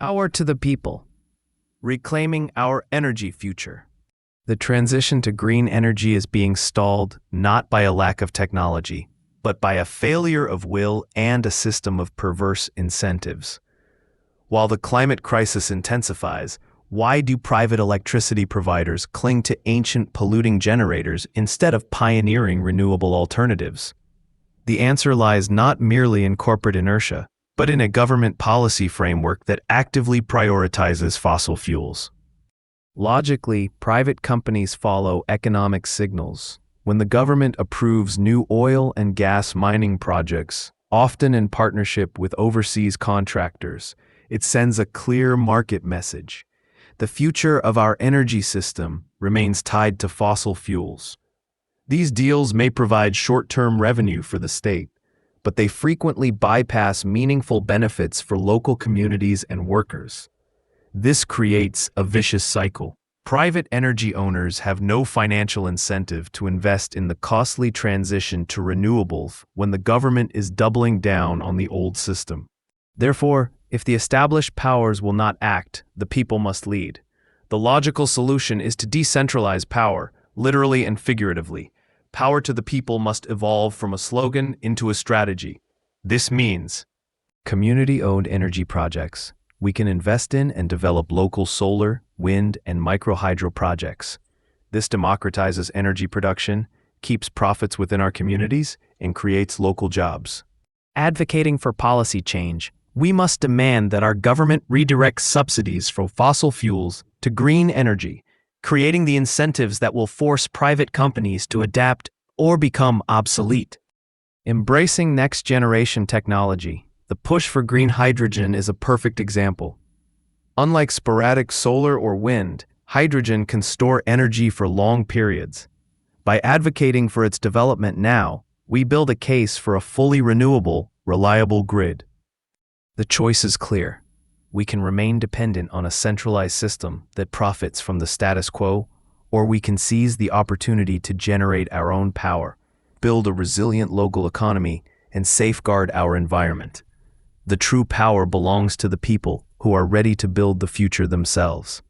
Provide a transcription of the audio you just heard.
Power to the people. Reclaiming our energy future. The transition to green energy is being stalled not by a lack of technology, but by a failure of will and a system of perverse incentives. While the climate crisis intensifies, why do private electricity providers cling to ancient polluting generators instead of pioneering renewable alternatives? The answer lies not merely in corporate inertia, but in a government policy framework that actively prioritizes fossil fuels. Logically, private companies follow economic signals. When the government approves new oil and gas mining projects, often in partnership with overseas contractors, it sends a clear market message. The future of our energy system remains tied to fossil fuels. These deals may provide short-term revenue for the state, but they frequently bypass meaningful benefits for local communities and workers. This creates a vicious cycle. Private energy owners have no financial incentive to invest in the costly transition to renewables when the government is doubling down on the old system. Therefore, if the established powers will not act, the people must lead. The logical solution is to decentralize power, literally and figuratively. Power to the people must evolve from a slogan into a strategy. This means community-owned energy projects. We can invest in and develop local solar, wind, and microhydro projects. This democratizes energy production, keeps profits within our communities, and creates local jobs. Advocating for policy change, we must demand that our government redirects subsidies from fossil fuels to green energy, creating the incentives that will force private companies to adapt or become obsolete. Embracing next-generation technology, the push for green hydrogen is a perfect example. Unlike sporadic solar or wind, hydrogen can store energy for long periods. By advocating for its development now, we build a case for a fully renewable, reliable grid. The choice is clear. We can remain dependent on a centralized system that profits from the status quo, or we can seize the opportunity to generate our own power, build a resilient local economy, and safeguard our environment. The true power belongs to the people who are ready to build the future themselves.